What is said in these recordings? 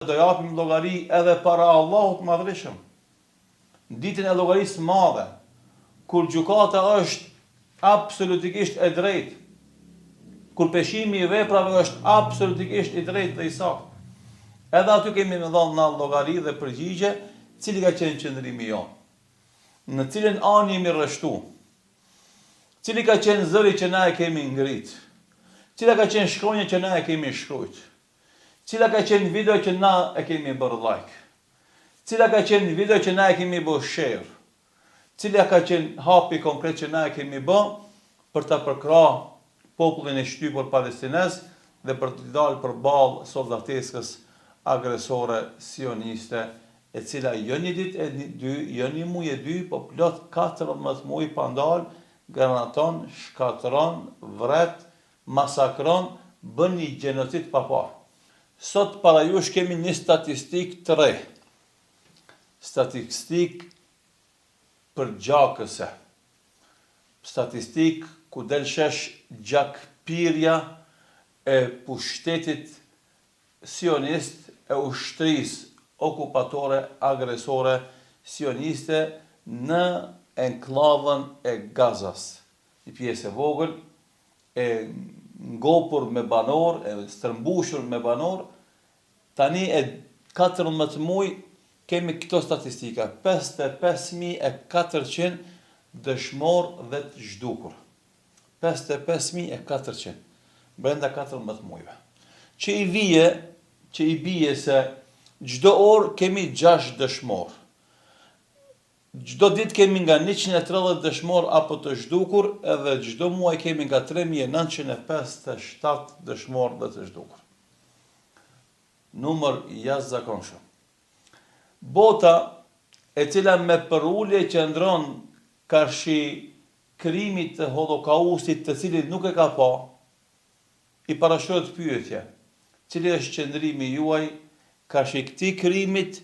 do japim llogari edhe para Allahut madhreshëm. Ditën e llogarisë madhe, kur gjykata është absolutikisht e drejtë, kur peshimi i veprave është absolutikisht i drejtë dhe i saktë. Edhe aty kemi me dhënë na llogari dhe përgjigje, cili ka qenë qëndrimi jonë, në cilën anë jemi rreshtu, cili ka qenë zëri që na e kemi ngrit, cila ka qenë shkronja që na e kemi shkruajt, cila ka qenë video që na e kemi bërë like, cila ka qenë video që na e kemi bërë share, cila ka qenë hapi konkret që na e kemi bërë për ta përkrahë popullin e shtypur palestinez dhe për të dalë përballë soldateskës agresore sioniste, e cila jo një ditë e dy, jo një muaj e dy, po plot 14 muaj pa ndalë, granaton, shkatron, vret, masakron, bën një gjenocid pa parë. Sot para jush kemi një statistik të re. Statistik për gjakëse. Statistik ku del shesh gjakpirja e pushtetit sionist, e ushtrisë okupatore, agresore, sioniste në enklavën e Gazas. Një pjesë e vogël, e ngopur me banor, e stërmbushur me banor, tani e 14 muaj kemi këto statistika, 55.400 dëshmorë dhe të zhdukur. 55.400 brenda 14 muajve. Që i bie se çdo orë kemi 6 dëshmorë. Çdo ditë kemi nga 130 dëshmorë apo të zhdukur, edhe çdo muaj kemi nga 3.957 dëshmorë dhe të zhdukur. Numër jashtëzakonshëm. Bota, e cila me përulje qëndron karshi krimit të holokaustit, të cilit nuk e ka pa, i parashohet pyetje, cili është qëndrimi juaj karshi këtij krimit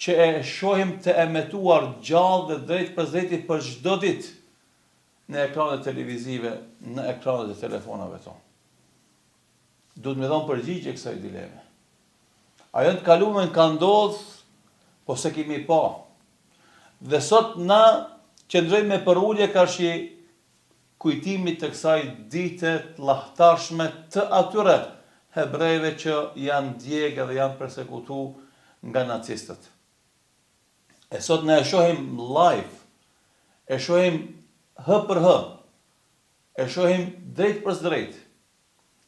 që e shohim të emetuar gjallë dhe drejt për drejti për çdo ditë në ekranet televizive, në ekranet e telefonave tonë. Duhet me dhënë përgjigje kësaj dileme. Ajo të kalumen ka ndodhur, po se kemi pa. Dhe sot na qëndrojmë me përulje karshi kujtimit të kësaj dite të lahtarshme të atyre hebrejve që janë djegë dhe janë persekutu nga nacistët. E sot ne e shohim live, e shohim hë për hë, e shohim drejt për drejt,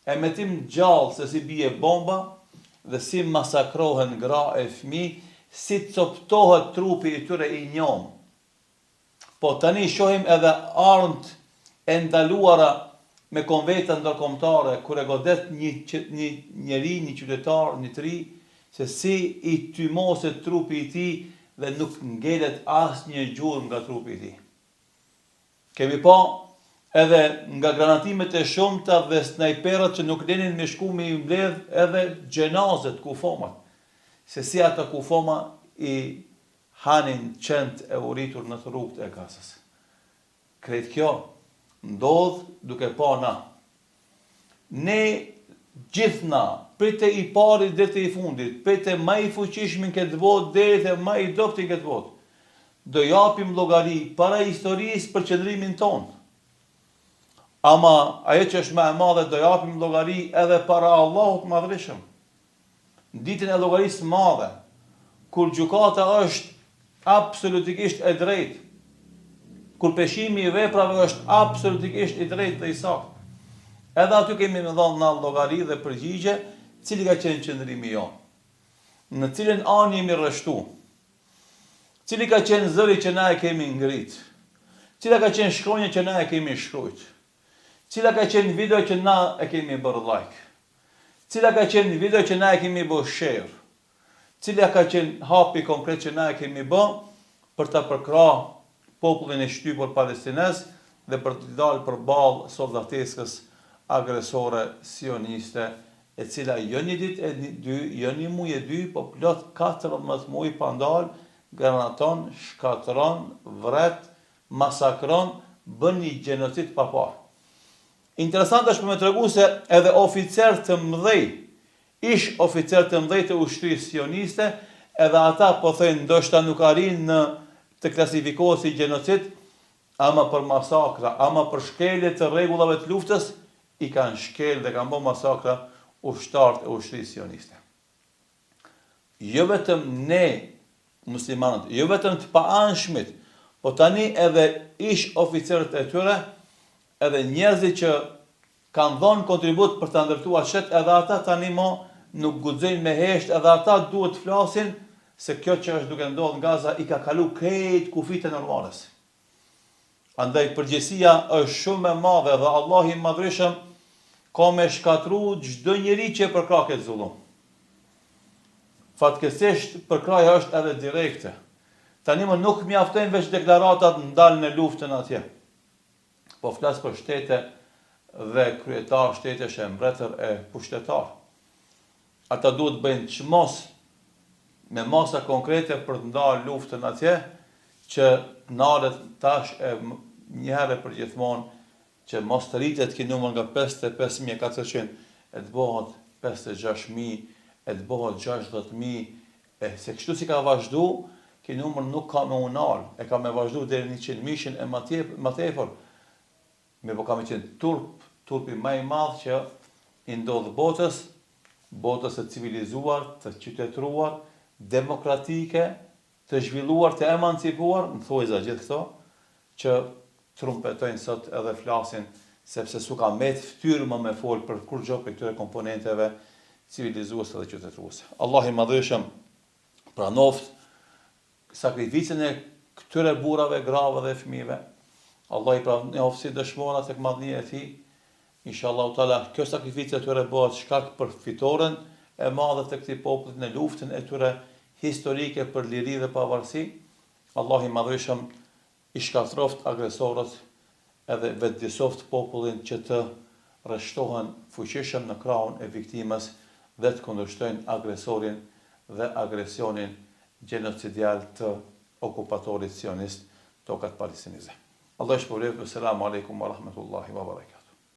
e metim gjallë se si bie bomba dhe si masakrohen gra e fëmijë, si coptohet trupi i tyre i njom. Po tani shohim edhe armët e ndaluara me konventa ndërkombëtare, kur e godet një njeri, një qytetar, një të ri, se si i tymoset trupi i tij dhe nuk ngelet asnjë gjurmë nga trupi i tij. Kemi pa edhe nga granatimet e shumta dhe snajperët që nuk lenin me shku me i mbledh edhe gjenazet, kufomat. Se si ata kufoma i hanin qend e uritur në të rrugët e Gazës. Krejt kjo ndodh duke pa na. Ne gjithna, prit e i parit dhe të i fundit, prit e ma i fuqishmin këtë botë dhe të ma i doptin këtë botë, do japim llogari para historisë për qëndrimin tonë. Ama ajo që është më e madhe, do japim llogari edhe para Allahut madhreshëm. Ditën e llogarisë madhe, kur gjykata është absolutikisht e drejtë, kur peshimi i veprave është absolutikisht i drejtë dhe i saktë. Edhe aty kemi me dhënë na llogari dhe përgjigje, cili ka qenë qëndrimi jonë, në cilën anë jemi rreshtu, cili ka qenë zëri që na e kemi ngrit, cila ka qenë shkronja që na e kemi shkruajt, cila ka qenë video që na e kemi bërë like, cila ka qenë video që na e kemi bërë share, cila ka qenë hapi konkret që na e kemi bërë për ta përkrahë popullin e shtypur palestinez dhe për të dalë përballë soldateskës agresore sioniste, e cila jo një ditë e dy, jo një muaj e dy, po plot 14 muaj pa ndalë, granaton, shkatron, vret, masakron, bën një gjenocid pa parë. Interesant është për me tregu se edhe oficer të mëdhej ish oficer të mëdhenj të ushtrisë sioniste, edhe ata po thënë ndoshta nuk arrin në të klasifikohet si gjenocid, ama për masakra, ama për shkelje të rregullave të luftës, i kanë shkel dhe kanë bërë masakra ushtarët e ushtrisë sioniste. Jo vetëm ne muslimanët, jo vetëm të paanshmit, po tani edhe ish oficerët e tyre, edhe njerëzit që kanë dhënë kontribut për ta ndërtuar shet, edhe ata tani mo nuk guxojnë me hesht, edhe ata duhet të flasin se kjo që është duke ndodhur në Gaza i ka kalu krejt kufit e normales. Andaj përgjegjësia është shumë e madhe dhe Allahu i Madhërisëm ka me shkatru çdo njeri që përkrah këtë zullum. Fatkeqësisht përkraja është edhe direkte. Tani më nuk mjaftojnë veç deklaratat ndalën e luftën atje. Po flas për shtete dhe kryetar shtetesh e mbretër e pushtetar. Ata duhet bëjnë çmos me masa konkrete për të ndarë luftën atje, që nalet tash e një herë për gjithmonë që mos të rritet ky numër nga 55.400 e të bëhet 56.000, e të bëhet 60.000, se kështu si ka vazhdu, ky numër nuk ka me unal, e ka me vazhdu deri 100.000 e më tepër. Me po ka me qenë turpi më i madh që i ndodh botës e civilizuar, të qytetëruar, demokratike, të zhvilluar, të emancipuar, më thojza gjithë këto, që trumpetojnë sot edhe flasin, sepse su ka met ftyrë më me folë për kur gjo për këtyre komponenteve civilizuese dhe qytetëruese. Allah i Madhërisëm pranoft sakrificën e këtyre burrave, grave dhe fëmijëve. Allah i pranoft si dëshmora tek madhënia e tij. Inshallah taala kjo sakrificë e tyre bëhet shkak për fitoren e madhe të këtij populli në luftën e tyre historike për liri dhe pavarësi. Allah i Madhërisëm i shkaftroft agresorët edhe vetëdijsoft popullin që të rreshtohen fuqishëm në krahun e viktimës dhe të kundërshtojnë agresorin dhe agresionin gjenocidial të okupatorit sionist tokat palestineze. Allah shpërblet. Selamun alejkum wa rahmetullahi wa barakatuh.